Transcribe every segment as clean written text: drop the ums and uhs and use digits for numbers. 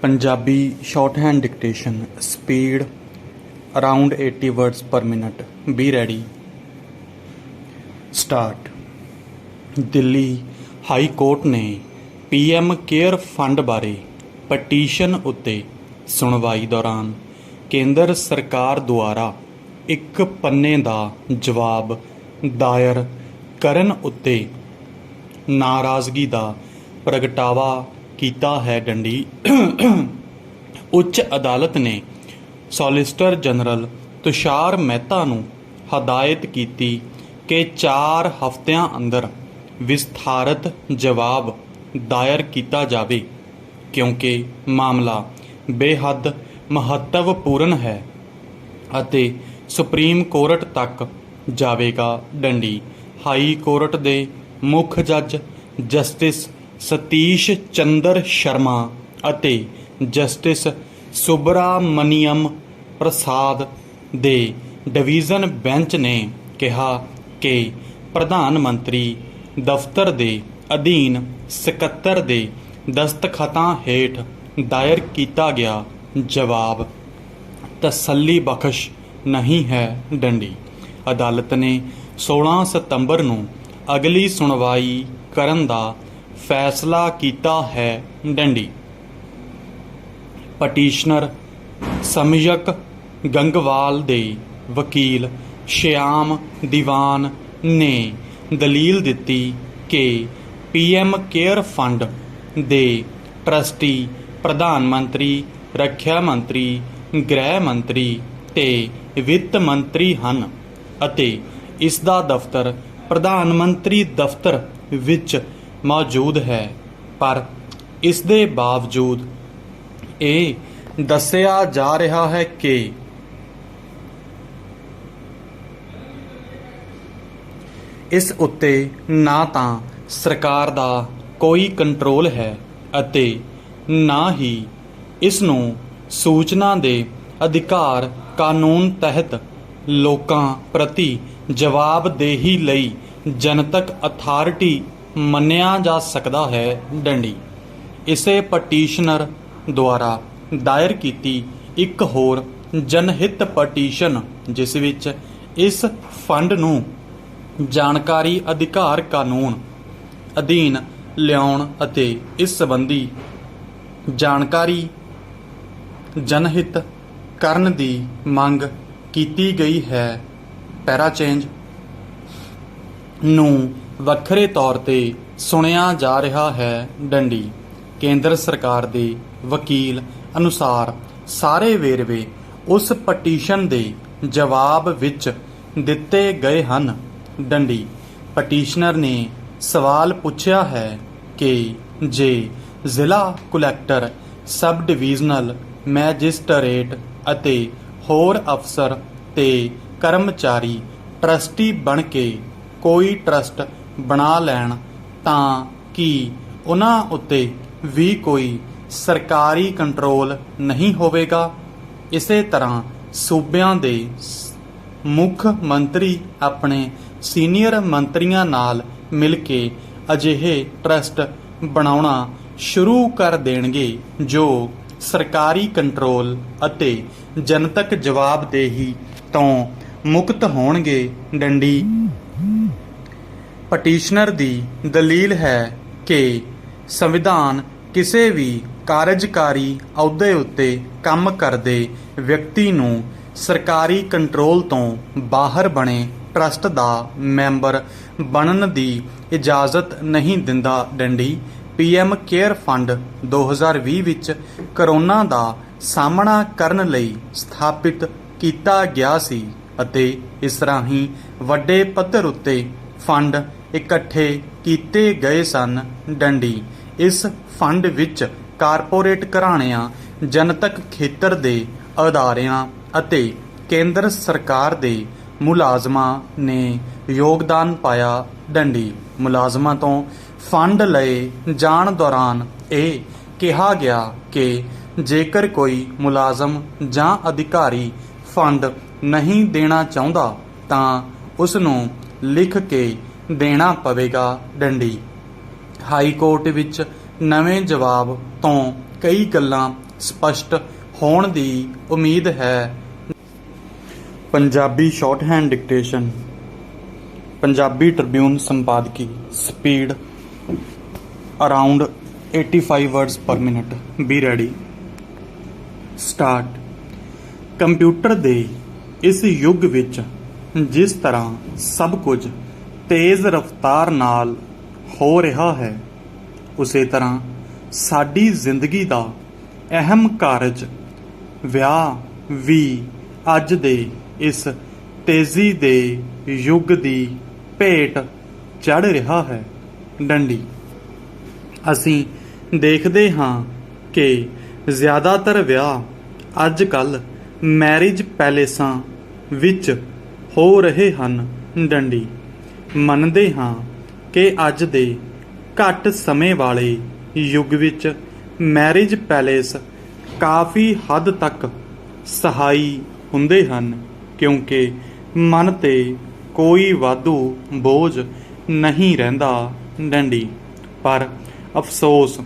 Punjabi shorthand dictation speed around 80 words per minute. Be ready. Start. Delhi high court ਨੇ PM care fund ਬਾਰੇ petition ਉੱਤੇ ਸੁਣਵਾਈ ਦੌਰਾਨ ਕੇਂਦਰ ਸਰਕਾਰ ਦੁਆਰਾ ਇੱਕ ਪੰਨੇ ਦਾ ਜਵਾਬ ਦਾਇਰ ਕਰਨ ਉੱਤੇ ਨਾਰਾਜ਼ਗੀ ਦਾ ਪ੍ਰਗਟਾਵਾ ਕੀਤਾ ਹੈ। ਡੰਡੀ ਉੱਚ ਅਦਾਲਤ ਨੇ ਸੋਲਿਸਿਟਰ ਜਨਰਲ ਤੁਸ਼ਾਰ ਮਹਿਤਾ ਨੂੰ ਹਦਾਇਤ ਕੀਤੀ ਕਿ 4 ਹਫ਼ਤਿਆਂ ਅੰਦਰ ਵਿਸਥਾਰਤ ਜਵਾਬ ਦਾਇਰ ਕੀਤਾ ਜਾਵੇ ਕਿਉਂਕਿ ਮਾਮਲਾ ਬੇਹੱਦ ਮਹੱਤਵਪੂਰਨ ਹੈ ਅਤੇ ਸੁਪਰੀਮ ਕੋਰਟ ਤੱਕ ਜਾਵੇਗਾ। ਡੰਡੀ ਹਾਈ ਕੋਰਟ ਦੇ ਮੁੱਖ ਜੱਜ ਜਸਟਿਸ ਸਤੀਸ਼ ਚੰਦਰ ਸ਼ਰਮਾ ਅਤੇ ਜਸਟਿਸ ਸੁਬਰਾਮਨੀਅਮ ਪ੍ਰਸਾਦ ਦੇ ਡਿਵੀਜ਼ਨ ਬੈਂਚ ਨੇ ਕਿਹਾ ਕਿ ਪ੍ਰਧਾਨ ਮੰਤਰੀ ਦਫ਼ਤਰ ਦੇ ਅਧੀਨ ਸਕੱਤਰ ਦੇ ਦਸਤਖਤਾਂ ਹੇਠ ਦਾਇਰ ਕੀਤਾ ਗਿਆ ਜਵਾਬ ਤਸੱਲੀ ਬਖਸ਼ ਨਹੀਂ ਹੈ। ਡੰਡੀ ਅਦਾਲਤ ਨੇ 16 ਸਤੰਬਰ ਨੂੰ ਅਗਲੀ ਸੁਣਵਾਈ ਕਰਨ ਦਾ ਫੈਸਲਾ ਕੀਤਾ ਹੈ। ਡੰਡੀ ਪਟੀਸ਼ਨਰ ਸਮਯਕ ਗੰਗਵਾਲ ਦੇ ਵਕੀਲ ਸ਼ਿਆਮ ਦੀਵਾਨ ਨੇ ਦਲੀਲ ਦਿੱਤੀ ਕਿ PM ਕੇਅਰ ਫੰਡ ਦੇ ਟਰਸਟੀ ਪ੍ਰਧਾਨ ਮੰਤਰੀ, ਰੱਖਿਆ ਮੰਤਰੀ, ਗ੍ਰਹਿ ਮੰਤਰੀ ਤੇ ਵਿੱਤ ਮੰਤਰੀ ਹਨ ਅਤੇ ਇਸ ਦਾ ਦਫ਼ਤਰ ਪ੍ਰਧਾਨ ਮੰਤਰੀ ਦਫ਼ਤਰ ਵਿੱਚ ਮੌਜੂਦ ਹੈ, ਪਰ ਇਸ ਦੇ ਬਾਵਜੂਦ ਇਹ ਦੱਸਿਆ ਜਾ ਰਿਹਾ ਹੈ ਕਿ ਇਸ ਉੱਤੇ ਨਾ ਤਾਂ ਸਰਕਾਰ ਦਾ ਕੋਈ ਕੰਟਰੋਲ ਹੈ ਅਤੇ ਨਾ ਹੀ ਇਸ ਨੂੰ ਸੂਚਨਾ ਦੇ ਅਧਿਕਾਰ ਕਾਨੂੰਨ ਤਹਿਤ ਲੋਕਾਂ ਪ੍ਰਤੀ ਜਵਾਬਦੇਹੀ ਲਈ ਜਨਤਕ ਅਥਾਰਟੀ ਮੰਨਿਆ ਜਾ ਸਕਦਾ ਹੈ। ਡੰਡੀ ਇਸੇ ਪਟੀਸ਼ਨਰ ਦੁਆਰਾ ਦਾਇਰ ਕੀਤੀ ਇੱਕ ਹੋਰ ਜਨਹਿਤ ਪਟੀਸ਼ਨ ਜਿਸ ਵਿੱਚ ਇਸ ਫੰਡ ਨੂੰ ਜਾਣਕਾਰੀ ਅਧਿਕਾਰ ਕਾਨੂੰਨ ਅਧੀਨ ਲਿਆਉਣ ਅਤੇ ਇਸ ਸੰਬੰਧੀ ਜਾਣਕਾਰੀ ਜਨਹਿਤ ਕਰਨ ਦੀ ਮੰਗ ਕੀਤੀ ਗਈ ਹੈ। ਪੈਰਾ ਚੇਂਜ ਨੂੰ ਵੱਖਰੇ ਤੌਰ ਤੇ ਸੁਣਿਆ ਜਾ ਰਿਹਾ ਹੈ। ਡੰਡੀ ਕੇਂਦਰ ਸਰਕਾਰ ਦੇ ਵਕੀਲ ਅਨੁਸਾਰ ਸਾਰੇ ਵੇਰਵੇ ਉਸ ਪਟੀਸ਼ਨ ਦੇ ਜਵਾਬ ਵਿੱਚ ਦਿੱਤੇ ਗਏ ਹਨ। ਡੰਡੀ ਪਟੀਸ਼ਨਰ ਨੇ ਸਵਾਲ ਪੁੱਛਿਆ ਹੈ ਕਿ ਜੇ ਜ਼ਿਲ੍ਹਾ ਕੁਲੈਕਟਰ ਸਬ ਡਿਵੀਜ਼ਨਲ ਮੈਜਿਸਟਰੇਟ ਅਤੇ ਹੋਰ ਅਫਸਰ ਤੇ ਕਰਮਚਾਰੀ ਟਰਸਟੀ ਬਣ ਕੇ ਕੋਈ ਟਰਸਟ ਬਣਾ ਲੈਣ ਤਾਂ ਕੀ ਉਹਨਾਂ ਉੱਤੇ ਵੀ ਕੋਈ ਸਰਕਾਰੀ ਕੰਟਰੋਲ ਨਹੀਂ ਹੋਵੇਗਾ। ਇਸੇ ਤਰ੍ਹਾਂ ਸੂਬਿਆਂ ਦੇ ਮੁੱਖ ਮੰਤਰੀ ਆਪਣੇ ਸੀਨੀਅਰ ਮੰਤਰੀਆਂ ਨਾਲ ਮਿਲ ਕੇ ਅਜਿਹੇ ਟਰਸਟ ਬਣਾਉਣਾ ਸ਼ੁਰੂ ਕਰ ਦੇਣਗੇ ਜੋ ਸਰਕਾਰੀ ਕੰਟਰੋਲ ਅਤੇ ਜਨਤਕ ਜਵਾਬਦੇਹੀ ਤੋਂ ਮੁਕਤ ਹੋਣਗੇ। ਡੰਡੀ ਪਟੀਸ਼ਨਰ ਦੀ ਦਲੀਲ ਹੈ ਕਿ ਸੰਵਿਧਾਨ ਕਿਸੇ ਵੀ ਕਾਰਜਕਾਰੀ ਅਹੁਦੇ ਉੱਤੇ ਕੰਮ ਕਰਦੇ ਵਿਅਕਤੀ ਨੂੰ ਸਰਕਾਰੀ ਕੰਟਰੋਲ ਤੋਂ ਬਾਹਰ ਬਣੇ ਟਰਸਟ ਦਾ ਮੈਂਬਰ ਬਣਨ ਦੀ ਇਜਾਜ਼ਤ ਨਹੀਂ ਦਿੰਦਾ। ਡੰਡੀ PM ਕੇਅਰ ਫੰਡ 2020 ਵਿੱਚ ਕਰੋਨਾ ਦਾ ਸਾਹਮਣਾ ਕਰਨ ਲਈ ਸਥਾਪਿਤ ਕੀਤਾ ਗਿਆ ਸੀ ਅਤੇ ਇਸ ਰਾਹੀਂ ਵੱਡੇ ਪੱਧਰ ਉੱਤੇ ਫੰਡ ਇਕੱਠੇ ਕੀਤੇ ਗਏ ਸਨ। ਡੰਡੀ ਇਸ ਫੰਡ ਵਿੱਚ ਕਾਰਪੋਰੇਟ ਘਰਾਣਿਆਂ, ਜਨਤਕ ਖੇਤਰ ਦੇ ਅਦਾਰਿਆਂ ਅਤੇ ਕੇਂਦਰ ਸਰਕਾਰ ਦੇ ਮੁਲਾਜ਼ਮਾਂ ਨੇ ਯੋਗਦਾਨ ਪਾਇਆ। ਡੰਡੀ ਮੁਲਾਜ਼ਮਾਂ ਤੋਂ ਫੰਡ ਲਏ ਜਾਣ ਦੌਰਾਨ ਇਹ ਕਿਹਾ ਗਿਆ ਕਿ ਜੇਕਰ ਕੋਈ ਮੁਲਾਜ਼ਮ ਜਾਂ ਅਧਿਕਾਰੀ ਫੰਡ ਨਹੀਂ ਦੇਣਾ ਚਾਹੁੰਦਾ ਤਾਂ ਉਸ ਨੂੰ ਲਿਖ ਕੇ ਦੇਣਾ ਪਵੇਗਾ। ਡੰਡੀ ਹਾਈ ਕੋਰਟ ਵਿੱਚ ਨਵੇਂ ਜਵਾਬ ਤੋਂ ਕਈ ਗੱਲਾਂ ਸਪਸ਼ਟ ਹੋਣ ਦੀ ਉਮੀਦ ਹੈ। Punjabi shorthand dictation. Punjabi Tribune ਸੰਪਾਦਕੀ। Speed around 85 words per minute। Be ready. Start. Computer ਦੇ ਇਸ ਯੁੱਗ ਵਿੱਚ ਜਿਸ ਤਰ੍ਹਾਂ ਸਭ ਕੁਝ ਤੇਜ਼ ਰਫ਼ਤਾਰ ਨਾਲ ਹੋ ਰਿਹਾ ਹੈ, ਉਸੇ ਤਰ੍ਹਾਂ ਸਾਡੀ ਜ਼ਿੰਦਗੀ ਦਾ ਅਹਿਮ ਕਾਰਜ ਵਿਆਹ ਵੀ ਅੱਜ ਦੇ ਇਸ ਤੇਜ਼ੀ ਦੇ ਯੁੱਗ ਦੀ ਭੇਟ ਚੜ੍ਹ ਰਿਹਾ ਹੈ। ਡੰਡੀ। ਅਸੀਂ ਦੇਖਦੇ ਹਾਂ ਕਿ ਜ਼ਿਆਦਾਤਰ ਵਿਆਹ ਅੱਜ ਕੱਲ੍ਹ ਮੈਰਿਜ ਪੈਲੇਸਾਂ ਵਿੱਚ ਹੋ ਰਹੇ ਹਨ। ਡੰਡੀ। ਮੰਨਦੇ ਹਾਂ ਕਿ ਅੱਜ ਦੇ ਘੱਟ ਸਮੇਂ ਵਾਲੇ ਯੁੱਗ ਵਿੱਚ ਮੈਰਿਜ ਪੈਲੇਸ ਕਾਫੀ ਹੱਦ ਤੱਕ ਸਹਾਈ ਹੁੰਦੇ ਹਨ, ਕਿਉਂਕਿ ਮਨ 'ਤੇ ਕੋਈ ਵਾਧੂ ਬੋਝ ਨਹੀਂ ਰਹਿੰਦਾ। ਡੰਡੀ। ਪਰ ਅਫਸੋਸ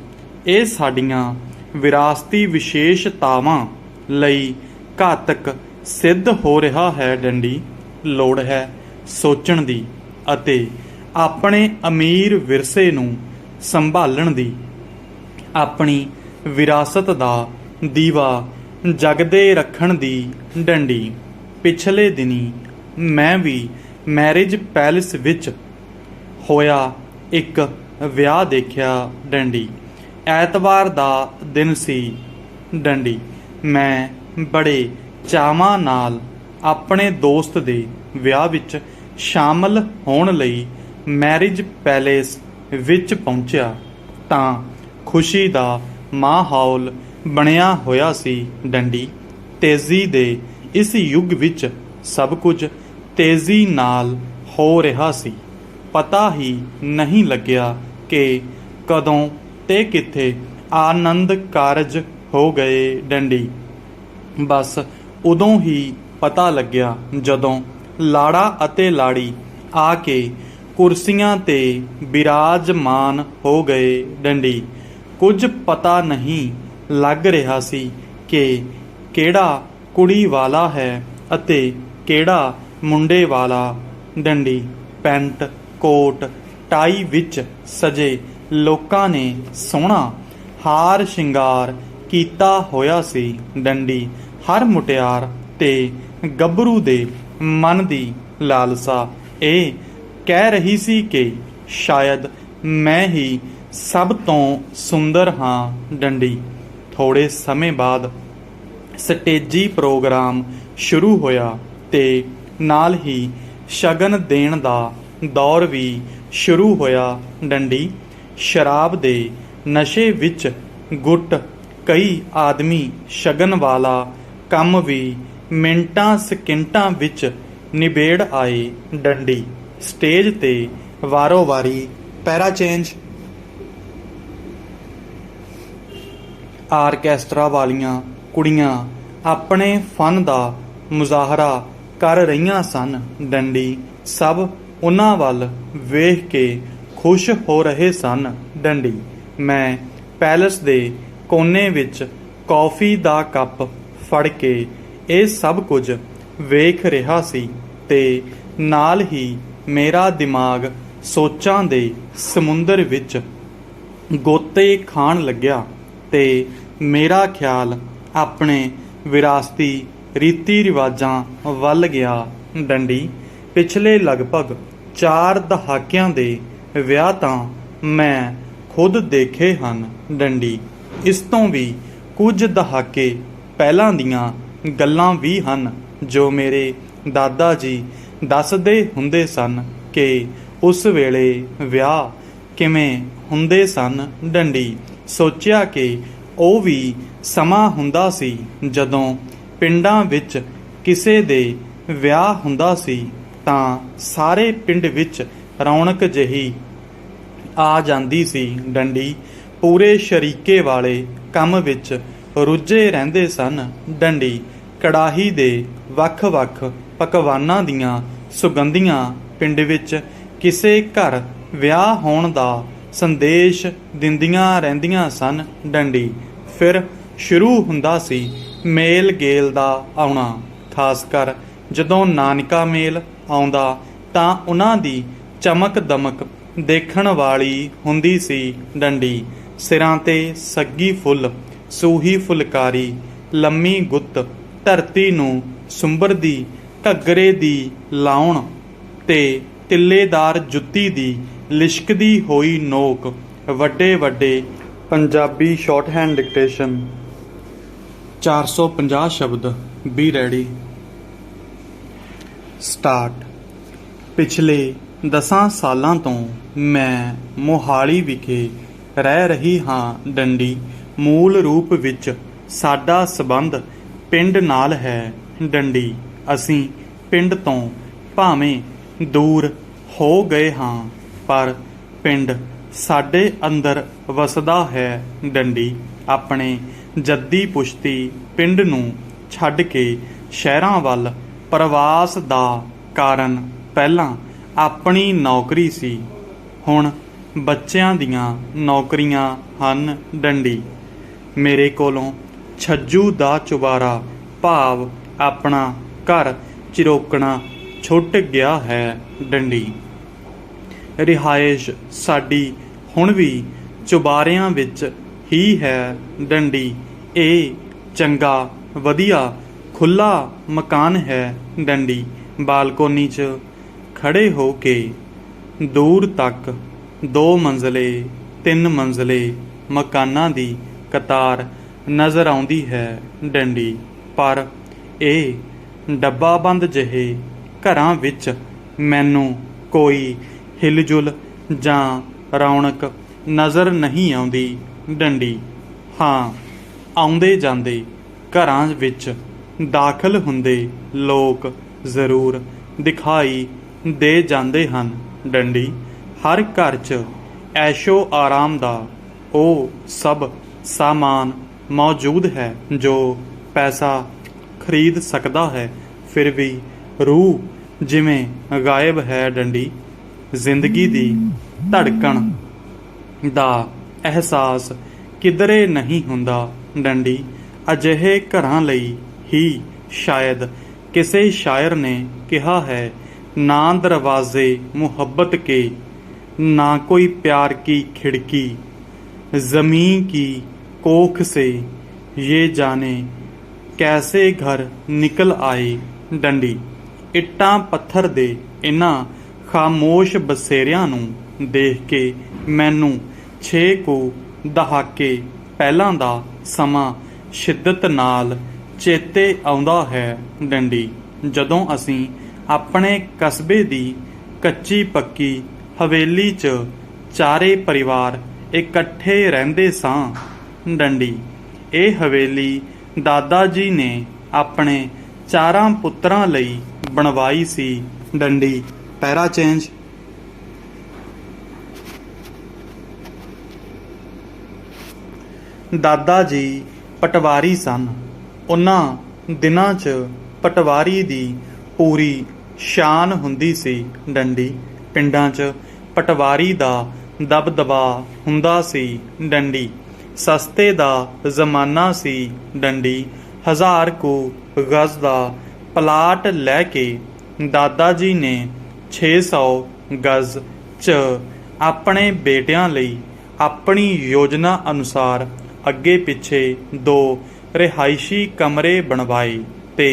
ਇਹ ਸਾਡੀਆਂ ਵਿਰਾਸਤੀ ਵਿਸ਼ੇਸ਼ਤਾਵਾਂ ਲਈ ਘਾਤਕ ਸਿੱਧ ਹੋ ਰਿਹਾ ਹੈ। ਡੰਡੀ। ਲੋੜ ਹੈ ਸੋਚਣ ਦੀ ਅਤੇ ਆਪਣੇ ਅਮੀਰ ਵਿਰਸੇ ਨੂੰ ਸੰਭਾਲਣ ਦੀ। ਆਪਣੀ ਵਿਰਾਸਤ ਦਾ ਦੀਵਾ ਜਗਦੇ ਰੱਖਣ ਦੀ। ਡੰਡੀ। ਪਿਛਲੇ ਦਿਨੀ ਮੈਂ ਵੀ ਮੈਰਿਜ ਪੈਲੇਸ ਵਿੱਚ ਹੋਇਆ ਇੱਕ ਵਿਆਹ ਦੇਖਿਆ। ਡੰਡੀ। ਐਤਵਾਰ ਦਾ ਦਿਨ ਸੀ। ਡੰਡੀ। ਮੈਂ ਬੜੇ ਚਾਵਾਂ ਨਾਲ ਆਪਣੇ ਦੋਸਤ ਦੇ ਵਿਆਹ ਵਿੱਚ ਸ਼ਾਮਲ ਹੋਣ ਲਈ ਮੈਰਿਜ ਪੈਲੇਸ ਵਿੱਚ ਪਹੁੰਚਿਆ ਤਾਂ ਖੁਸ਼ੀ ਦਾ ਮਾਹੌਲ ਬਣਿਆ ਹੋਇਆ ਸੀ। ਡੰਡੀ। ਤੇਜ਼ੀ ਦੇ ਇਸ ਯੁੱਗ ਵਿੱਚ ਸਭ ਕੁਝ ਤੇਜ਼ੀ ਨਾਲ ਹੋ ਰਿਹਾ ਸੀ। ਪਤਾ ਹੀ ਨਹੀਂ ਲੱਗਿਆ ਕਿ ਕਦੋਂ ਤੇ ਕਿੱਥੇ ਆਨੰਦ ਕਾਰਜ ਹੋ ਗਏ। ਡੰਡੀ। ਬਸ ਉਦੋਂ ਹੀ ਪਤਾ ਲੱਗਿਆ ਜਦੋਂ ਲਾੜਾ ਅਤੇ ਲਾੜੀ ਆ ਕੇ ਕੁਰਸੀਆਂ 'ਤੇ ਬਿਰਾਜਮਾਨ ਹੋ ਗਏ। ਡੰਡੀ। ਕੁਝ ਪਤਾ ਨਹੀਂ ਲੱਗ ਰਿਹਾ ਸੀ ਕਿ ਕਿਹੜਾ ਕੁੜੀ ਵਾਲਾ ਹੈ ਅਤੇ ਕਿਹੜਾ ਮੁੰਡੇ ਵਾਲਾ। ਡੰਡੀ। ਪੈਂਟ ਕੋਟ ਟਾਈ ਵਿੱਚ ਸਜੇ ਲੋਕਾਂ ਨੇ ਸੋਹਣਾ ਹਾਰ ਸ਼ਿੰਗਾਰ ਕੀਤਾ ਹੋਇਆ ਸੀ। ਡੰਡੀ। ਹਰ ਮੁਟਿਆਰ ਤੇ ਗੱਭਰੂ ਦੇ ਮਨ ਦੀ ਲਾਲਸਾ ਇਹ ਕਹਿ ਰਹੀ ਸੀ ਕਿ ਸ਼ਾਇਦ ਮੈਂ ਹੀ ਸਭ ਤੋਂ ਸੁੰਦਰ ਹਾਂ। ਡੰਡੀ। ਥੋੜੇ ਸਮੇਂ ਬਾਅਦ ਸਟੇਜੀ ਪ੍ਰੋਗਰਾਮ ਸ਼ੁਰੂ ਹੋਇਆ ਤੇ ਨਾਲ ਹੀ ਸ਼ਗਨ ਦੇਣ ਦਾ ਦੌਰ ਵੀ ਸ਼ੁਰੂ ਹੋਇਆ। ਡੰਡੀ। ਸ਼ਰਾਬ ਦੇ ਨਸ਼ੇ ਵਿੱਚ ਗੁੱਟ ਕਈ ਆਦਮੀ ਸ਼ਗਨ ਵਾਲਾ ਕੰਮ ਵੀ ਮਿੰਟਾਂ ਸਕਿੰਟਾਂ ਵਿੱਚ ਨਿਬੇੜ ਆਏ। ਡੰਡੀ। ਸਟੇਜ 'ਤੇ ਵਾਰੋ ਵਾਰੀ ਪੈਰਾ ਚੇਂਜ। ਆਰਕੈਸਟਰਾ ਵਾਲੀਆਂ ਕੁੜੀਆਂ ਆਪਣੇ ਫਨ ਦਾ ਮੁਜ਼ਾਹਰਾ ਕਰ ਰਹੀਆਂ ਸਨ। ਡੰਡੀ। ਸਭ ਉਹਨਾਂ ਵੱਲ ਵੇਖ ਕੇ ਖੁਸ਼ ਹੋ ਰਹੇ ਸਨ। ਡੰਡੀ। ਮੈਂ ਪੈਲਸ ਦੇ ਕੋਨੇ ਵਿੱਚ ਕੌਫੀ ਦਾ ਕੱਪ ਫੜ ਕੇ ਇਹ ਸਭ ਕੁਝ ਵੇਖ ਰਿਹਾ ਸੀ ਤੇ ਨਾਲ ਹੀ ਮੇਰਾ ਦਿਮਾਗ ਸੋਚਾਂ ਦੇ ਸਮੁੰਦਰ ਵਿੱਚ ਗੋਤੇ ਖਾਣ ਲੱਗਿਆ ਤੇ ਮੇਰਾ ਖਿਆਲ ਆਪਣੇ ਵਿਰਾਸਤੀ ਰੀਤੀ ਰਿਵਾਜਾਂ ਵੱਲ ਗਿਆ। ਡੰਡੀ। ਪਿਛਲੇ ਲਗਭਗ 4 ਦਹਾਕਿਆਂ ਦੇ ਵਿਆਹ ਤਾਂ ਮੈਂ ਖੁਦ ਦੇਖੇ ਹਨ। ਡੰਡੀ। ਇਸ ਤੋਂ ਵੀ ਕੁਝ ਦਹਾਕੇ ਪਹਿਲਾਂ ਦੀਆਂ ਗੱਲਾਂ ਵੀ ਹਨ ਜੋ ਮੇਰੇ ਦਾਦਾ ਜੀ ਦੱਸਦੇ ਹੁੰਦੇ ਸਨ ਕਿ ਉਸ ਵੇਲੇ ਵਿਆਹ ਕਿਵੇਂ ਹੁੰਦੇ ਸਨ। ਡੰਡੀ। ਸੋਚਿਆ ਕਿ ਉਹ ਵੀ ਸਮਾਂ ਹੁੰਦਾ ਸੀ ਜਦੋਂ ਪਿੰਡਾਂ ਵਿੱਚ ਕਿਸੇ ਦੇ ਵਿਆਹ ਹੁੰਦਾ ਸੀ ਤਾਂ ਸਾਰੇ ਪਿੰਡ ਵਿੱਚ ਰੌਣਕ ਜਿਹੀ ਆ ਜਾਂਦੀ ਸੀ। ਡੰਡੀ। ਪੂਰੇ ਸ਼ਰੀਕੇ ਵਾਲੇ ਕੰਮ ਵਿੱਚ ਰੁੱਝੇ ਰਹਿੰਦੇ ਸਨ। ਡੰਡੀ। ਕੜਾਹੀ ਦੇ ਵੱਖ-ਵੱਖ ਪਕਵਾਨਾਂ ਦੀਆਂ ਸੁਗੰਧੀਆਂ ਪਿੰਡ ਵਿੱਚ ਕਿਸੇ ਘਰ ਵਿਆਹ ਹੋਣ ਦਾ ਸੰਦੇਸ਼ ਦਿੰਦੀਆਂ ਰਹਿੰਦੀਆਂ ਸਨ। ਡੰਡੀ। ਫਿਰ ਸ਼ੁਰੂ ਹੁੰਦਾ ਸੀ ਮੇਲ ਗੇਲ ਦਾ ਆਉਣਾ। ਖਾਸ ਕਰ ਜਦੋਂ ਨਾਨਕਾ ਮੇਲ ਆਉਂਦਾ ਤਾਂ ਉਹਨਾਂ ਦੀ ਚਮਕ ਦਮਕ ਦੇਖਣ ਵਾਲੀ ਹੁੰਦੀ ਸੀ ਡੰਡੀ। ਸਿਰਾਂ 'ਤੇ ਸੱਗੀ ਫੁੱਲ, ਸੂਹੀ ਫੁਲਕਾਰੀ, ਲੰਮੀ ਗੁੱਤ, ਧਰਤੀ ਨੂੰ ਸੁੰਬਰਦੀ ਘੱਗਰੇ ਦੀ ਲਾਉਣ ਤੇ ਤਿੱਲੇਦਾਰ ਜੁੱਤੀ ਦੀ ਲਿਸ਼ਕਦੀ ਹੋਈ ਨੋਕ। ਵੱਡੇ ਵੱਡੇ ਪੰਜਾਬੀ ਸ਼ਾਰਟਹੈਂਡ ਡਿਕਟੇਸ਼ਨ 450 ਸ਼ਬਦ। B ready. ਸਟਾਰਟ। ਪਿਛਲੇ 10 ਸਾਲਾਂ ਤੋਂ ਮੈਂ ਮੋਹਾਲੀ ਵਿਖੇ ਰਹਿ ਰਹੀ ਹਾਂ ਡੰਡੀ। ਮੂਲ ਰੂਪ ਵਿੱਚ ਸਾਡਾ ਸਬੰਧ ਪਿੰਡ ਨਾਲ ਹੈ ਡੰਡੀ। ਅਸੀਂ ਪਿੰਡ ਤੋਂ ਭਾਵੇਂ ਦੂਰ ਹੋ ਗਏ ਹਾਂ, ਪਰ ਪਿੰਡ ਸਾਡੇ ਅੰਦਰ ਵਸਦਾ ਹੈ ਡੰਡੀ। ਆਪਣੇ ਜੱਦੀ ਪੁਸ਼ਤੀ ਪਿੰਡ ਨੂੰ ਛੱਡ ਕੇ ਸ਼ਹਿਰਾਂ ਵੱਲ ਪ੍ਰਵਾਸ ਦਾ ਕਾਰਨ ਪਹਿਲਾਂ ਆਪਣੀ ਨੌਕਰੀ ਸੀ, ਹੁਣ ਬੱਚਿਆਂ ਦੀਆਂ ਨੌਕਰੀਆਂ ਹਨ ਡੰਡੀ। ਮੇਰੇ ਕੋਲੋਂ ਛੱਜੂ ਦਾ ਚੁਬਾਰਾ ਭਾਵ ਆਪਣਾ ਘਰ ਚਿਰੋਕਣਾ ਛੁੱਟ ਗਿਆ ਹੈ ਡੰਡੀ। ਰਿਹਾਇਸ਼ ਸਾਡੀ ਹੁਣ ਵੀ ਚੁਬਾਰਿਆਂ ਵਿੱਚ ਹੀ ਹੈ ਡੰਡੀ। ਇਹ ਚੰਗਾ ਵਧੀਆ ਖੁੱਲਾ ਮਕਾਨ ਹੈ ਡੰਡੀ। ਬਾਲਕੋਨੀ 'ਚ ਖੜੇ ਹੋ ਕੇ ਦੂਰ ਤੱਕ 2 ਮੰਜ਼ਲੇ 3 ਮੰਜ਼ਲੇ ਮਕਾਨਾਂ ਦੀ ਕਤਾਰ ਨਜ਼ਰ ਆਉਂਦੀ ਹੈ ਡੰਡੀ। ਪਰ ਇਹ ਡੱਬਾਬੰਦ ਜਿਹੇ ਘਰਾਂ ਵਿੱਚ ਮੈਨੂੰ ਕੋਈ ਹਿਲਜੁਲ ਜਾਂ ਰੌਣਕ ਨਜ਼ਰ ਨਹੀਂ ਆਉਂਦੀ ਡੰਡੀ। ਹਾਂ, ਆਉਂਦੇ ਜਾਂਦੇ ਘਰਾਂ ਵਿੱਚ ਦਾਖਲ ਹੁੰਦੇ ਲੋਕ ਜ਼ਰੂਰ ਦਿਖਾਈ ਦੇ ਜਾਂਦੇ ਹਨ ਡੰਡੀ। ਹਰ ਘਰ 'ਚ ਐਸ਼ੋ ਆਰਾਮ ਦਾ ਉਹ ਸਭ ਸਾਮਾਨ ਮੌਜੂਦ ਹੈ ਜੋ ਪੈਸਾ ਖਰੀਦ ਸਕਦਾ ਹੈ, ਫਿਰ ਵੀ ਰੂਹ ਜਿਵੇਂ ਗਾਇਬ ਹੈ ਡੰਡੀ। ਜ਼ਿੰਦਗੀ ਦੀ ਧੜਕਣ ਦਾ ਅਹਿਸਾਸ ਕਿਧਰੇ ਨਹੀਂ ਹੁੰਦਾ ਡੰਡੀ। ਅਜਿਹੇ ਘਰਾਂ ਲਈ ਹੀ ਸ਼ਾਇਦ ਕਿਸੇ ਸ਼ਾਇਰ ਨੇ ਕਿਹਾ ਹੈ, ਨਾ ਦਰਵਾਜ਼ੇ ਮੁਹੱਬਤ ਕੇ, ना कोई प्यार की खिड़की, ज़मीं की कोख से ये जाने कैसे घर निकल आए डंडी। ਇੱਟਾਂ ਪੱਥਰ ਦੇ ਇਹਨਾਂ ਖਾਮੋਸ਼ ਬਸੇਰਿਆਂ ਨੂੰ ਦੇਖ ਕੇ ਮੈਨੂੰ 6 ਕੁ ਦਹਾਕੇ ਪਹਿਲਾਂ ਦਾ ਸਮਾਂ ਸ਼ਿੱਦਤ ਨਾਲ ਚੇਤੇ ਆਉਂਦਾ ਹੈ ਡੰਡੀ, ਜਦੋਂ ਅਸੀਂ ਆਪਣੇ ਕਸਬੇ ਦੀ ਕੱਚੀ ਪੱਕੀ ਹਵੇਲੀ 'ਚ ਚਾਰੇ ਪਰਿਵਾਰ ਇਕੱਠੇ ਰਹਿੰਦੇ ਸਾਂ ਡੰਡੀ। ਇਹ ਹਵੇਲੀ ਦਾਦਾ ਜੀ ਨੇ ਆਪਣੇ 4 ਪੁੱਤਰਾਂ ਲਈ ਬਣਵਾਈ ਸੀ ਡੰਡੀ। ਪੈਰਾ ਚੇਂਜ। ਦਾਦਾ ਜੀ ਪਟਵਾਰੀ ਸਨ। ਉਹਨਾਂ ਦਿਨਾਂ 'ਚ ਪਟਵਾਰੀ ਦੀ ਪੂਰੀ ਸ਼ਾਨ ਹੁੰਦੀ ਸੀ ਡੰਡੀ। ਪਿੰਡਾਂ 'ਚ ਪਟਵਾਰੀ ਦਾ ਦਬਦਬਾ ਹੁੰਦਾ ਸੀ ਡੰਡੀ। ਸਸਤੇ ਦਾ ਜ਼ਮਾਨਾ ਸੀ ਡੰਡੀ। 1000 ਕੁ ਗਜ਼ ਦਾ ਪਲਾਟ ਲੈ ਕੇ ਦਾਦਾ ਜੀ ਨੇ 600 ਗਜ਼ 'ਚ ਆਪਣੇ ਬੇਟਿਆਂ ਲਈ ਆਪਣੀ ਯੋਜਨਾ ਅਨੁਸਾਰ ਅੱਗੇ ਪਿੱਛੇ 2 ਰਿਹਾਇਸ਼ੀ ਕਮਰੇ ਬਣਵਾਏ ਤੇ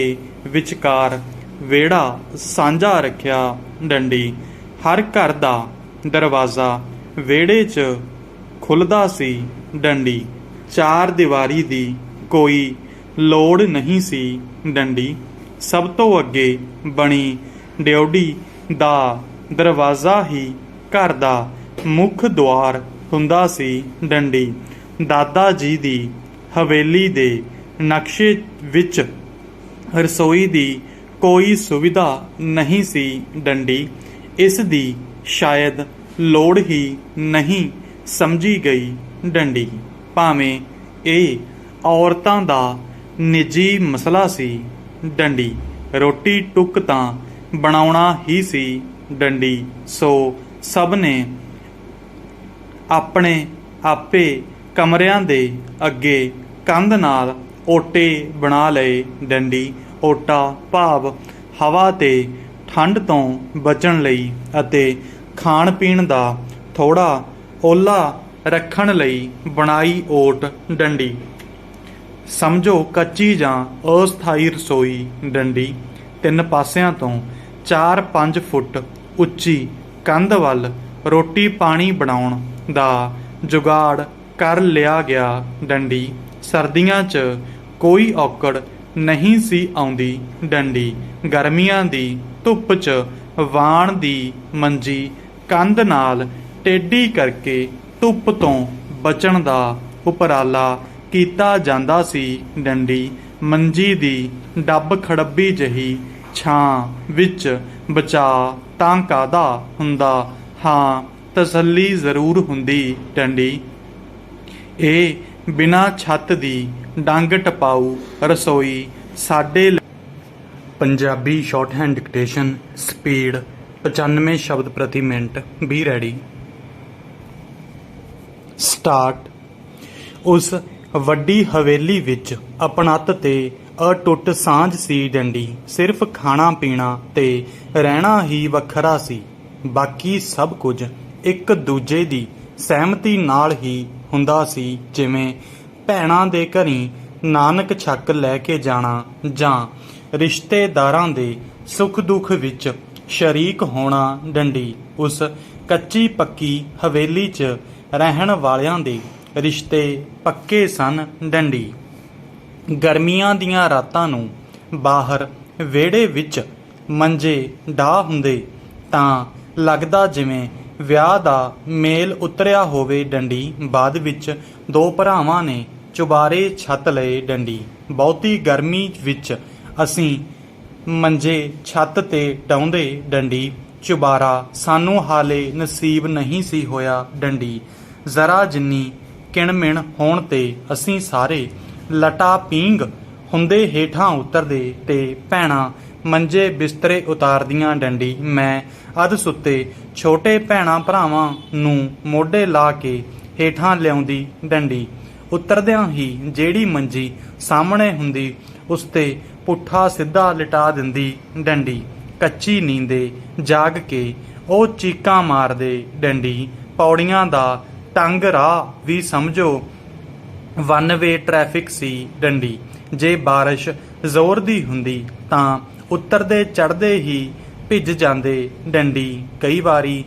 ਵਿਚਕਾਰ ਵਿਹੜਾ ਸਾਂਝਾ ਰੱਖਿਆ ਡੰਡੀ। ਹਰ ਘਰ ਦਾ ਦਰਵਾਜ਼ਾ ਵਿਹੜੇ 'ਚ ਖੁੱਲ੍ਹਦਾ ਸੀ ਡੰਡੀ। 4 ਦੀਵਾਰੀ ਦੀ ਕੋਈ ਲੋੜ ਨਹੀਂ ਸੀ ਡੰਡੀ। ਸਭ ਤੋਂ ਅੱਗੇ ਬਣੀ ਡਿਉਢੀ ਦਾ ਦਰਵਾਜ਼ਾ ਹੀ ਘਰ ਦਾ ਮੁੱਖ ਦੁਆਰ ਹੁੰਦਾ ਸੀ ਡੰਡੀ। ਦਾਦਾ ਜੀ ਦੀ ਹਵੇਲੀ ਦੇ ਨਕਸ਼ੇ ਵਿੱਚ ਰਸੋਈ ਦੀ ਕੋਈ ਸੁਵਿਧਾ ਨਹੀਂ ਸੀ ਡੰਡੀ। ਇਸ ਦੀ ਸ਼ਾਇਦ ਲੋੜ ਹੀ ਨਹੀਂ ਸਮਝੀ ਗਈ ਡੰਡੀ। ਭਾਵੇਂ ਇਹ ਔਰਤਾਂ ਦਾ ਨਿੱਜੀ ਮਸਲਾ ਸੀ ਡੰਡੀ। ਰੋਟੀ ਟੁੱਕ ਤਾਂ ਬਣਾਉਣਾ ਹੀ ਸੀ ਡੰਡੀ। ਸੋ ਸਭ ਨੇ ਆਪਣੇ ਆਪੇ ਕਮਰਿਆਂ ਦੇ ਅੱਗੇ ਕੰਧ ਨਾਲ ਓਟੇ ਬਣਾ ਲਏ। ਡੰਡੀ ਓਟਾ ਭਾਵ ਹਵਾ ਤੇ ਠੰਡ ਤੋਂ ਬਚਣ ਲਈ ਅਤੇ ਖਾਣ ਪੀਣ ਦਾ ਥੋੜ੍ਹਾ ਓਲਾ ਰੱਖਣ ਲਈ ਬਣਾਈ ਓਟ ਡੰਡੀ। ਸਮਝੋ ਕੱਚੀ ਜਾਂ ਅਸਥਾਈ ਰਸੋਈ ਡੰਡੀ 3 ਪਾਸਿਆਂ ਤੋਂ 4-5 ਫੁੱਟ ਉੱਚੀ ਕੰਧ ਵੱਲ ਰੋਟੀ ਪਾਣੀ ਬਣਾਉਣ ਦਾ ਜੁਗਾੜ ਕਰ ਲਿਆ ਗਿਆ। ਡੰਡੀ ਸਰਦੀਆਂ 'ਚ ਕੋਈ ਔਕੜ ਨਹੀਂ ਸੀ ਆਉਂਦੀ। ਡੰਡੀ ਗਰਮੀਆਂ ਦੀ ਧੁੱਪ 'ਚ ਵਾਣ ਦੀ ਮੰਜੀ ਕੰਧ ਨਾਲ ਟੇਢੀ ਕਰਕੇ ਧੁੱਪ ਤੋਂ ਬਚਣ ਦਾ ਉਪਰਾਲਾ ਕੀਤਾ ਜਾਂਦਾ ਸੀ। ਡੰਡੀ ਮੰਜੀ ਦੀ ਡੱਬ ਖੜੱਬੀ ਜਿਹੀ ਛਾਂ ਵਿੱਚ ਬਚਾ ਤਾਂ ਕਾਹਦਾ ਹੁੰਦਾ, ਹਾਂ ਤਸੱਲੀ ਜ਼ਰੂਰ ਹੁੰਦੀ। ਡੰਡੀ ਇਹ ਬਿਨਾਂ ਛੱਤ ਦੀ ਡੰਗ ਟਪਾਊ ਰਸੋਈ ਸਾਡੇ ਪੰਜਾਬੀ ਸ਼ਾਰਟਹੈਂਡ ਡਿਕਟੇਸ਼ਨ ਸਪੀਡ 95 ਸ਼ਬਦ ਪ੍ਰਤੀ ਮਿੰਟ। Be ready start. ਉਸ ਵੱਡੀ ਹਵੇਲੀ ਵਿੱਚ ਅਪਣੱਤ ਤੇ ਅਟੁੱਟ ਸਾਂਝ ਸੀ। ਡੰਡੀ ਸਿਰਫ ਖਾਣਾ ਪੀਣਾ ਤੇ ਰਹਿਣਾ ਹੀ ਵੱਖਰਾ ਸੀ। ਬਾਕੀ ਸਭ ਕੁਝ ਇੱਕ ਦੂਜੇ ਦੀ ਸਹਿਮਤੀ ਨਾਲ ਹੀ ਹੁੰਦਾ ਸੀ, ਜਿਵੇਂ ਭੈਣਾਂ ਦੇ ਘਰੀਂ ਨਾਨਕ ਛੱਕ ਲੈ ਕੇ ਜਾਣਾ ਜਾਂ ਰਿਸ਼ਤੇਦਾਰਾਂ ਦੇ ਸੁੱਖ ਦੁੱਖ ਵਿੱਚ ਸ਼ਰੀਕ ਹੋਣਾ। ਡੰਡੀ ਉਸ ਕੱਚੀ ਪੱਕੀ ਹਵੇਲੀ 'ਚ ਰਹਿਣ ਵਾਲਿਆਂ ਦੇ ਰਿਸ਼ਤੇ ਪੱਕੇ ਸਨ। ਡੰਡੀ ਗਰਮੀਆਂ ਦੀਆਂ ਰਾਤਾਂ ਨੂੰ ਬਾਹਰ ਵਿਹੜੇ ਵਿੱਚ ਮੰਜੇ ਢਾਹ ਹੁੰਦੇ ਤਾਂ ਲੱਗਦਾ ਜਿਵੇਂ ਵਿਆਹ ਦਾ ਮੇਲ ਉਤਰਿਆ ਹੋਵੇ। ਡੰਡੀ ਬਾਅਦ ਵਿੱਚ 2 ਭਰਾਵਾਂ ਨੇ ਚੁਬਾਰੇ ਛੱਤ ਲਏ। ਡੰਡੀ ਬਹੁਤੀ ਗਰਮੀ ਵਿੱਚ ਅਸੀਂ ਮੰਜੇ ਛੱਤ ਤੇ ਡਾਉਂਦੇ। ਡੰਡੀ ਚੁਬਾਰਾ ਸਾਨੂੰ ਹਾਲੇ ਨਸੀਬ ਨਹੀਂ ਸੀ ਹੋਇਆ। ਡੰਡੀ ਜ਼ਰਾ ਜਿੰਨੀ ਕਿਣਮਿਣ ਹੋਣ ਤੇ ਅਸੀਂ ਸਾਰੇ ਲਟਾ ਪੀਂਗ ਹੁੰਦੇ ਹੇਠਾਂ ਉਤਰਦੇ ਤੇ ਭੈਣਾਂ ਮੰਜੇ ਬਿਸਤਰੇ ਉਤਾਰਦੀਆਂ। ਡੰਡੀ ਮੈਂ ਅੱਧ ਸੁੱਤੇ ਛੋਟੇ ਭੈਣਾਂ ਭਰਾਵਾਂ ਨੂੰ ਮੋਢੇ ਲਾ ਕੇ ਹੇਠਾਂ ਲਿਆਉਂਦੀ। ਡੰਡੀ ਉਤਰਦਿਆਂ ਹੀ ਜਿਹੜੀ ਮੰਜੀ ਸਾਹਮਣੇ ਹੁੰਦੀ ਉਸ ਤੇ ਪੁੱਠਾ ਸਿੱਧਾ ਲਿਟਾ ਦਿੰਦੀ। ਡੰਡੀ ਕੱਚੀ ਨੀਂਦੇ ਜਾਗ ਕੇ ਉਹ ਚੀਕਾਂ ਮਾਰਦੇ। ਡੰਡੀ ਪੌੜੀਆਂ ਦਾ ਤੰਗ ਰਾਹ ਵੀ ਸਮਝੋ 1 ਵੇ ਟ੍ਰੈਫਿਕ ਸੀ। ਡੰਡੀ ਜੇ ਬਾਰਿਸ਼ ਜ਼ੋਰ ਦੀ ਹੁੰਦੀ ਤਾਂ ਉਤਰਦੇ ਚੜ੍ਹਦੇ ਹੀ ਭਿੱਜ ਜਾਂਦੇ। ਡੰਡੀ ਕਈ ਵਾਰੀ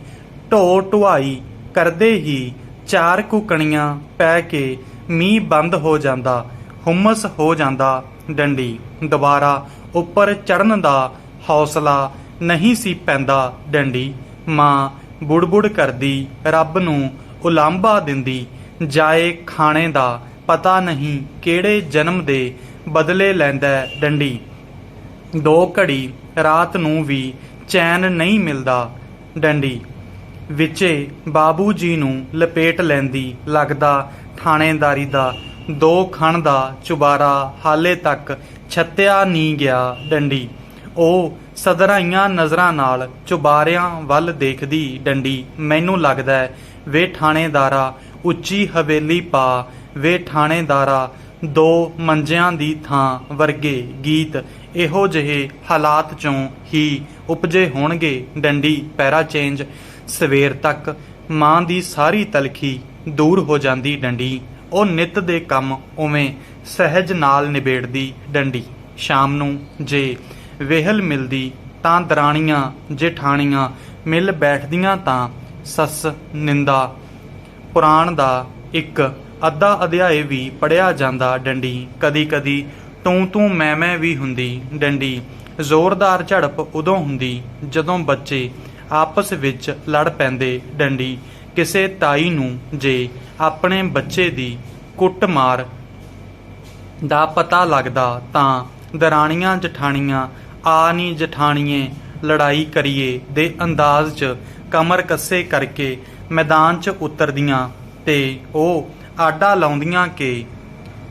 ਢੋ ਢੁਆਈ ਕਰਦੇ ਹੀ 4 ਕੁ ਕਣੀਆਂ ਪੈ ਕੇ ਮੀਂਹ ਬੰਦ ਹੋ ਜਾਂਦਾ, ਹੁਮਸ ਹੋ ਜਾਂਦਾ। ਡੰਡੀ ਦੁਬਾਰਾ ਉੱਪਰ ਚੜ੍ਹਨ ਦਾ ਹੌਸਲਾ ਨਹੀਂ ਸੀ ਪੈਂਦਾ। ਡੰਡੀ ਮਾਂ ਬੁੜਬੁੜ ਕਰਦੀ ਰੱਬ ਨੂੰ ਉਲਾਂਭਾ ਦਿੰਦੀ, ਜਾਏ ਖਾਣੇ ਦਾ ਪਤਾ ਨਹੀਂ ਕਿਹੜੇ ਜਨਮ ਦੇ ਬਦਲੇ ਲੈਂਦਾ। ਡੰਡੀ 2 ਘੜੀ ਰਾਤ ਨੂੰ ਵੀ ਚੈਨ ਨਹੀਂ ਮਿਲਦਾ। ਡੰਡੀ ਵਿੱਚੇ ਬਾਬੂ ਜੀ ਨੂੰ ਲਪੇਟ ਲੈਂਦੀ, ਲੱਗਦਾ ਥਾਣੇਦਾਰੀ ਦਾ 2 ਖਣ ਦਾ ਚੁਬਾਰਾ ਹਾਲੇ ਤੱਕ ਛੱਤਿਆ ਨਹੀਂ ਗਿਆ। ਡੰਡੀ ਉਹ ਸਦਰਾਈਆਂ ਨਜ਼ਰਾਂ ਨਾਲ ਚੁਬਾਰਿਆਂ ਵੱਲ ਦੇਖਦੀ। ਡੰਡੀ ਮੈਨੂੰ ਲੱਗਦਾ ਵੇ ਥਾਣੇਦਾਰਾ ਉੱਚੀ ਹਵੇਲੀ ਪਾ, ਵੇ ਥਾਣੇਦਾਰਾ 2 ਮੰਜਿਆਂ ਦੀ ਥਾਂ ਵਰਗੇ ਗੀਤ ਇਹੋ ਜਿਹੇ ਹਾਲਾਤ 'ਚੋਂ ਹੀ ਉਪਜੇ ਹੋਣਗੇ। ਡੰਡੀ ਪੈਰਾ ਚੇਂਜ। ਸਵੇਰ ਤੱਕ ਮਾਂ ਦੀ ਸਾਰੀ ਤਲਖੀ ਦੂਰ ਹੋ ਜਾਂਦੀ। ਡੰਡੀ ਉਹ ਨਿੱਤ ਦੇ ਕੰਮ ਉਵੇਂ ਸਹਿਜ ਨਾਲ ਨਿਬੇੜਦੀ। ਡੰਡੀ ਸ਼ਾਮ ਨੂੰ ਜੇ ਵਿਹਲ ਮਿਲਦੀ ਤਾਂ ਦਰਾਣੀਆਂ ਜੇਠਾਣੀਆਂ ਮਿਲ ਬੈਠਦੀਆਂ ਤਾਂ ਸੱਸ ਨਿੰਦਾ ਪੁਰਾਣ ਦਾ ਇੱਕ ਅੱਧਾ ਅਧਿਆਏ ਵੀ ਪੜ੍ਹਿਆ ਜਾਂਦਾ। ਡੰਡੀ ਕਦੀ ਕਦੀ ਤੂੰ ਮੈਂ ਵੀ ਹੁੰਦੀ। ਡੰਡੀ ਜ਼ੋਰਦਾਰ ਝੜਪ ਉਦੋਂ ਹੁੰਦੀ ਜਦੋਂ ਬੱਚੇ ਆਪਸ ਵਿੱਚ ਲੜ ਪੈਂਦੇ। ਡੰਡੀ ਕਿਸੇ ਤਾਈ ਨੂੰ ਜੇ ਆਪਣੇ ਬੱਚੇ ਦੀ ਕੁੱਟਮਾਰ ਦਾ ਪਤਾ ਲੱਗਦਾ ਤਾਂ ਦਰਾਣੀਆਂ ਜਠਾਣੀਆਂ ਆ ਨੀ ਜਠਾਣੀਏ ਲੜਾਈ ਕਰੀਏ ਦੇ ਅੰਦਾਜ਼ 'ਚ ਕਮਰ ਕੱਸੇ ਕਰਕੇ ਮੈਦਾਨ 'ਚ ਉਤਰਦੀਆਂ ਤੇ ਉਹ ਆਡਾ ਲਾਉਂਦੀਆਂ ਕਿ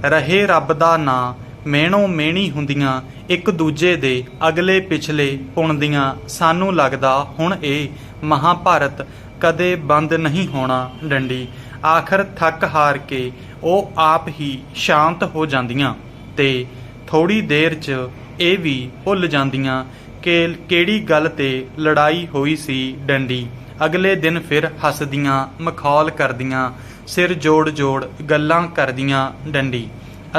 ਰਹੇ ਰੱਬ ਦਾ ਨਾਂ, ਮਿਹਣੋ ਮਿਹਣੀ ਹੁੰਦੀਆਂ, ਇੱਕ ਦੂਜੇ ਦੇ ਅਗਲੇ ਪਿਛਲੇ ਪੁਣਦੀਆਂ। ਸਾਨੂੰ ਲੱਗਦਾ ਹੁਣ ਇਹ ਮਹਾਭਾਰਤ ਕਦੇ ਬੰਦ ਨਹੀਂ ਹੋਣਾ। ਡੰਡੀ ਆਖਰ ਥੱਕ ਹਾਰ ਕੇ ਉਹ ਆਪ ਹੀ ਸ਼ਾਂਤ ਹੋ ਜਾਂਦੀਆਂ ਤੇ ਥੋੜੀ ਦੇਰ 'ਚ ਇਹ ਵੀ ਭੁੱਲ ਜਾਂਦੀਆਂ ਕਿ ਕਿਹੜੀ ਗੱਲ ਤੇ ਲੜਾਈ ਹੋਈ ਸੀ ਡੰਡੀ। ਅਗਲੇ ਦਿਨ ਫਿਰ ਹੱਸਦੀਆਂ, ਮਖੌਲ ਕਰਦੀਆਂ, ਸਿਰ ਜੋੜ ਜੋੜ ਗੱਲਾਂ ਕਰਦੀਆਂ ਡੰਡੀ।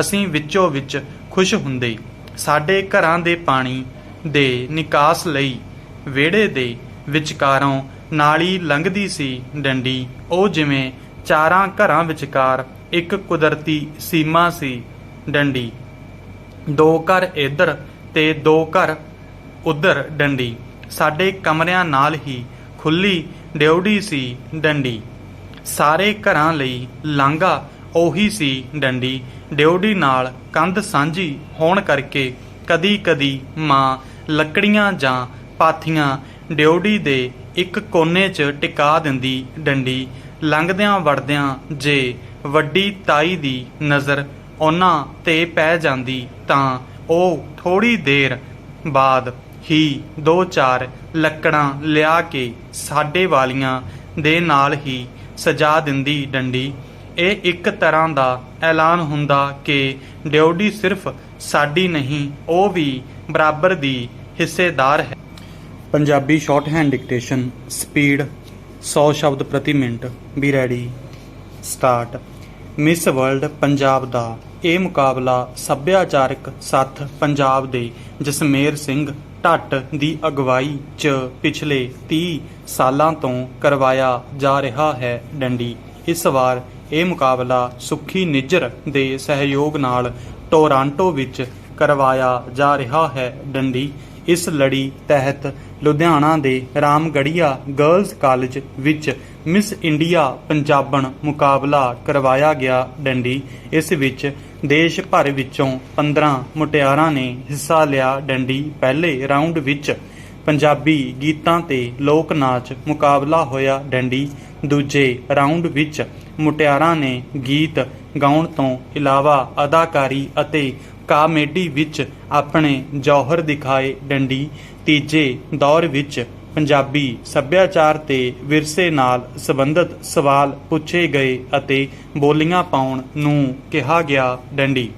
ਅਸੀਂ ਵਿੱਚੋਂ ਵਿੱਚ ਖੁਸ਼ ਹੁੰਦੇ। ਸਾਡੇ ਘਰਾਂ ਦੇ ਪਾਣੀ ਦੇ ਨਿਕਾਸ ਲਈ ਵਿਹੜੇ ਦੇ ਵਿਚਕਾਰੋਂ ਨਾਲੀ ਲੰਘਦੀ ਸੀ ਡੰਡੀ। ਉਹ ਜਿਵੇਂ ਚਾਰਾਂ ਘਰਾਂ ਵਿਚਕਾਰ ਇੱਕ ਕੁਦਰਤੀ ਸੀਮਾ ਸੀ ਡੰਡੀ। 2 ਘਰ ਇੱਧਰ ਤੇ 2 ਘਰ ਉੱਧਰ ਡੰਡੀ। ਸਾਡੇ ਕਮਰਿਆਂ ਨਾਲ ਹੀ ਖੁੱਲੀ ਡਿਉਢੀ ਸੀ ਡੰਡੀ। ਸਾਰੇ ਘਰਾਂ ਲਈ ਲਾਂਘਾ ਉਹੀ ਸੀ ਡੰਡੀ। ਡਿਉਢੀ ਨਾਲ ਕੰਧ ਸਾਂਝੀ ਹੋਣ ਕਰਕੇ ਕਦੀ ਕਦੀ ਮਾਂ ਲੱਕੜੀਆਂ ਜਾਂ ਪਾਥੀਆਂ ਡਿਉਢੀ ਦੇ ਇੱਕ ਕੋਨੇ 'ਚ ਟਿਕਾ ਦਿੰਦੀ ਡੰਡੀ। ਲੰਘਦਿਆਂ ਵੜਦਿਆਂ ਜੇ ਵੱਡੀ ਤਾਈ ਦੀ ਨਜ਼ਰ ਉਹਨਾਂ ਤੇ ਪੈ ਜਾਂਦੀ ਤਾਂ ਉਹ ਥੋੜੀ ਦੇਰ ਬਾਅਦ ਹੀ 2-4 ਲੱਕੜਾਂ ਲਿਆ ਕੇ ਸਾਡੇ ਵਾਲੀਆਂ ਦੇ ਨਾਲ ਹੀ ਸਜਾ ਦਿੰਦੀ ਡੰਡੀ। ਇਹ ਇੱਕ ਤਰ੍ਹਾਂ ਦਾ ਐਲਾਨ ਹੁੰਦਾ ਕਿ ਡਿਉਢੀ ਸਿਰਫ ਸਾਡੀ ਨਹੀਂ, ਉਹ ਵੀ ਬਰਾਬਰ ਦੀ ਹਿੱਸੇਦਾਰ ਹੈ। ਪੰਜਾਬੀ ਸ਼ਾਰਟਹੈਂਡ ਡਿਕਟੇਸ਼ਨ ਸਪੀਡ 100 ਸ਼ਬਦ ਪ੍ਰਤੀ minute. Be ready start. Miss world Punjab ਦਾ ਇਹ ਮੁਕਾਬਲਾ ਸੱਭਿਆਚਾਰਕ ਸੱਥ ਪੰਜਾਬ ਦੇ ਜਸਮੇਰ ਸਿੰਘ ਢੱਟ ਦੀ ਅਗਵਾਈ 'ਚ ਪਿਛਲੇ 30 ਸਾਲਾਂ ਤੋਂ ਕਰਵਾਇਆ ਜਾ ਰਿਹਾ ਹੈ ਡੰਡੀ। ਇਸ ਵਾਰ ਇਹ ਮੁਕਾਬਲਾ ਸੁੱਖੀ ਨਿੱਜਰ ਦੇ ਸਹਿਯੋਗ ਨਾਲ ਟੋਰਾਂਟੋ ਵਿੱਚ ਕਰਵਾਇਆ ਜਾ ਰਿਹਾ ਹੈ ਡੰਡੀ। ਇਸ ਲੜੀ ਤਹਿਤ ਲੁਧਿਆਣਾ ਦੇ ਰਾਮਗੜੀਆ ਗਰਲਜ਼ ਕਾਲਜ ਵਿੱਚ ਮਿਸ ਇੰਡੀਆ ਪੰਜਾਬਣ ਮੁਕਾਬਲਾ ਕਰਵਾਇਆ ਗਿਆ ਡੰਡੀ। ਇਸ ਵਿੱਚ ਦੇਸ਼ ਭਰ ਵਿੱਚੋਂ 15 ਮੁਟਿਆਰਾਂ ਨੇ ਹਿੱਸਾ ਲਿਆ ਡੰਡੀ। ਪਹਿਲੇ ਰਾਊਂਡ ਵਿੱਚ ਪੰਜਾਬੀ ਗੀਤਾਂ ਤੇ ਲੋਕ ਨਾਚ ਮੁਕਾਬਲਾ ਹੋਇਆ ਡੰਡੀ। ਦੂਜੇ ਰਾਊਂਡ ਵਿੱਚ ਮੁਟਿਆਰਾਂ ਨੇ ਗੀਤ ਗਾਉਣ ਤੋਂ ਇਲਾਵਾ ਅਦਾਕਾਰੀ ਅਤੇ ਕਾਮੇਡੀ ਵਿੱਚ ਆਪਣੇ ਜੌਹਰ ਦਿਖਾਏ ਡੰਡੀ। ਤੀਜੇ ਦੌਰ ਵਿੱਚ ਪੰਜਾਬੀ ਸੱਭਿਆਚਾਰ ਤੇ ਵਿਰਸੇ ਨਾਲ ਸੰਬੰਧਿਤ ਸਵਾਲ ਪੁੱਛੇ ਗਏ ਅਤੇ ਬੋਲੀਆਂ ਪਾਉਣ ਨੂੰ ਕਿਹਾ ਗਿਆ ਡੰਡੀ।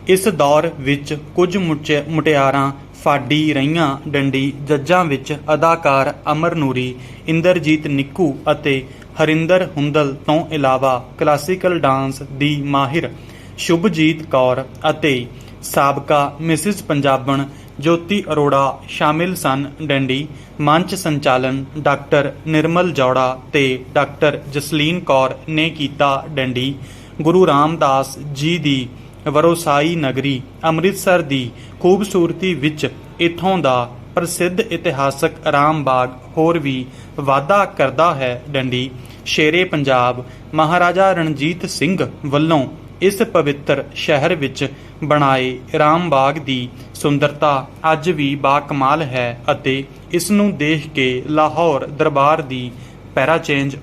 ਇਸ ਦੌਰ ਵਿੱਚ ਕੁਝ ਮੁਟਿਆਰਾਂ ਫਾਡੀ ਰਹੀਆਂ ਡੰਡੀ। ਜੱਜਾਂ ਵਿੱਚ ਅਦਾਕਾਰ ਅਮਰ ਨੂਰੀ, ਇੰਦਰਜੀਤ ਨਿੱਕੂ ਅਤੇ ਹਰਿੰਦਰ ਹੁੰਦਲ ਤੋਂ ਇਲਾਵਾ ਕਲਾਸੀਕਲ ਡਾਂਸ ਦੀ ਮਾਹਿਰ ਸ਼ੁਭਜੀਤ ਕੌਰ ਅਤੇ ਸਾਬਕਾ ਮਿਸਿਜ਼ ਪੰਜਾਬਣ ਜੋਤੀ ਅਰੋੜਾ ਸ਼ਾਮਿਲ ਸਨ ਡੰਡੀ। ਮੰਚ ਸੰਚਾਲਨ ਡਾਕਟਰ ਨਿਰਮਲ ਜੌੜਾ ਤੇ ਡਾਕਟਰ ਜਸਲੀਨ ਕੌਰ ਨੇ ਕੀਤਾ ਡੰਡੀ। ਗੁਰੂ ਰਾਮਦਾਸ ਜੀ ਦੀ ਵਰੋਸਾਈ ਨਗਰੀ ਅੰਮ੍ਰਿਤਸਰ ਦੀ ਖੂਬਸੂਰਤੀ ਵਿੱਚ ਇੱਥੋਂ ਦਾ ਪ੍ਰਸਿੱਧ ਇਤਿਹਾਸਕ ਰਾਮ ਬਾਗ ਹੋਰ ਵੀ ਵਾਧਾ ਕਰਦਾ ਹੈ ਡੰਡੀ। ਸ਼ੇਰੇ ਪੰਜਾਬ ਮਹਾਰਾਜਾ ਰਣਜੀਤ ਸਿੰਘ ਵੱਲੋਂ ਇਸ ਪਵਿੱਤਰ ਸ਼ਹਿਰ ਵਿੱਚ ਬਣਾਏ ਰਾਮ ਬਾਗ ਦੀ ਸੁੰਦਰਤਾ ਅੱਜ ਵੀ ਬਾਕਮਾਲ ਹੈ ਅਤੇ ਇਸ ਨੂੰ ਦੇਖ ਕੇ ਲਾਹੌਰ ਦਰਬਾਰ ਦੀ ਪੈਰਾਚੇਂਜ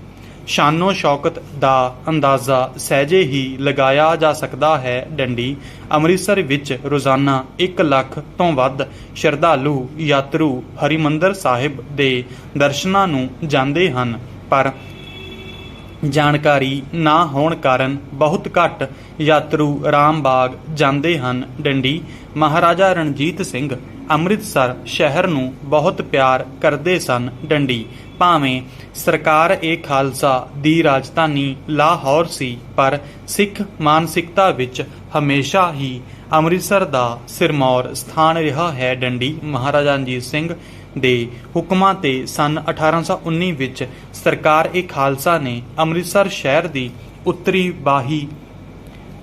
ਸ਼ਾਨੋ ਸ਼ੌਕਤ ਦਾ ਅੰਦਾਜ਼ਾ ਸਹਿਜੇ ਹੀ ਲਗਾਇਆ ਜਾ ਸਕਦਾ ਹੈ ਡੰਡੀ। ਅੰਮ੍ਰਿਤਸਰ ਵਿੱਚ ਰੋਜ਼ਾਨਾ 1 ਲੱਖ ਤੋਂ ਵੱਧ ਸ਼ਰਧਾਲੂ ਯਾਤਰੂ ਹਰਿਮੰਦਰ ਸਾਹਿਬ ਦੇ ਦਰਸ਼ਨਾਂ ਨੂੰ ਜਾਂਦੇ ਹਨ, ਪਰ ਜਾਣਕਾਰੀ ਨਾ ਹੋਣ ਕਾਰਨ ਬਹੁਤ ਘੱਟ ਯਾਤਰੂ ਰਾਮ ਬਾਗ ਜਾਂਦੇ ਹਨ ਡੰਡੀ। ਮਹਾਰਾਜਾ ਰਣਜੀਤ ਸਿੰਘ ਅੰਮ੍ਰਿਤਸਰ ਸ਼ਹਿਰ ਨੂੰ ਬਹੁਤ ਪਿਆਰ ਕਰਦੇ ਸਨ ਡੰਡੀ। ਭਾਵੇਂ ਸਰਕਾਰ ਇਹ ਖਾਲਸਾ ਦੀ ਰਾਜਧਾਨੀ ਲਾਹੌਰ ਸੀ, ਪਰ ਸਿੱਖ ਮਾਨਸਿਕਤਾ ਵਿੱਚ ਹਮੇਸ਼ਾ ਹੀ ਅੰਮ੍ਰਿਤਸਰ ਦਾ ਸਿਰਮੌਰ ਸਥਾਨ ਰਿਹਾ ਹੈ ਡੰਡੀ। ਮਹਾਰਾਜਾ ਰਣਜੀਤ ਸਿੰਘ ਦੇ ਹੁਕਮਾਂ ਤੇ ਸੰਨ 1819 ਵਿੱਚ ਸਰਕਾਰ ਏ ਖਾਲਸਾ ਨੇ ਅੰਮ੍ਰਿਤਸਰ ਸ਼ਹਿਰ ਦੀ ਉੱਤਰੀ ਬਾਹੀ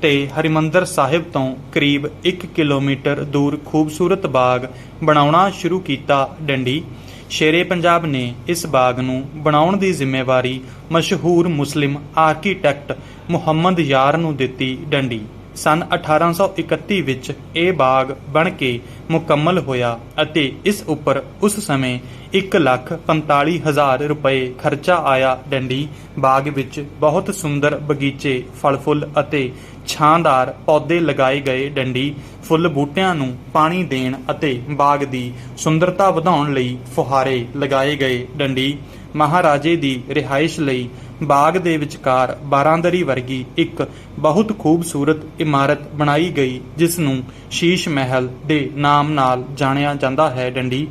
ਤੇ ਹਰਿਮੰਦਰ ਸਾਹਿਬ ਤੋਂ ਕਰੀਬ 1 ਕਿਲੋਮੀਟਰ ਦੂਰ ਖੂਬਸੂਰਤ ਬਾਗ ਬਣਾਉਣਾ ਸ਼ੁਰੂ ਕੀਤਾ ਡੰਡੀ। ਸ਼ੇਰੇ ਪੰਜਾਬ ਨੇ ਇਸ ਬਾਗ ਨੂੰ ਬਣਾਉਣ ਦੀ ਜ਼ਿੰਮੇਵਾਰੀ ਮਸ਼ਹੂਰ ਮੁਸਲਿਮ ਆਰਕੀਟੈਕਟ ਮੁਹੰਮਦ ਯਾਰ ਨੂੰ ਦਿੱਤੀ ਡੰਡੀ। ਸੰਨ 1831 ਵਿੱਚ ਇਹ ਬਾਗ ਬਣ ਕੇ ਮੁਕੰਮਲ ਹੋਇਆ ਅਤੇ ਇਸ ਉੱਪਰ ਉਸ ਸਮੇਂ 1,45,000 ਰੁਪਏ ਖਰਚਾ ਆਇਆ ਡੰਡੀ। ਬਾਗ ਵਿੱਚ ਬਹੁਤ ਸੁੰਦਰ ਬਗੀਚੇ, ਫਲ ਫੁੱਲ ਅਤੇ ਛਾਂਦਾਰ ਪੌਦੇ ਲਗਾਏ ਗਏ ਡੰਡੀ। ਫੁੱਲ ਬੂਟਿਆਂ ਨੂੰ ਪਾਣੀ ਦੇਣ ਅਤੇ ਬਾਗ ਦੀ ਸੁੰਦਰਤਾ ਵਧਾਉਣ ਲਈ ਫੁਹਾਰੇ ਲਗਾਏ ਗਏ ਡੰਡੀ। ਮਹਾਰਾਜੇ ਦੀ ਰਿਹਾਇਸ਼ ਲਈ ਬਾਗ ਦੇ ਵਿਚਕਾਰ ਬਾਰਾਂਦਰੀ ਵਰਗੀ ਇੱਕ ਬਹੁਤ ਖੂਬਸੂਰਤ ਇਮਾਰਤ ਬਣਾਈ ਗਈ, ਜਿਸ ਨੂੰ ਸ਼ੀਸ਼ ਮਹਿਲ ਦੇ ਨਾਮ ਨਾਲ ਜਾਣਿਆ ਜਾਂਦਾ ਹੈ। ਡੰਡੀ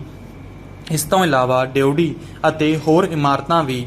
ਇਸ ਤੋਂ ਇਲਾਵਾ ਡਿਉਢੀ ਅਤੇ ਹੋਰ ਇਮਾਰਤਾਂ ਵੀ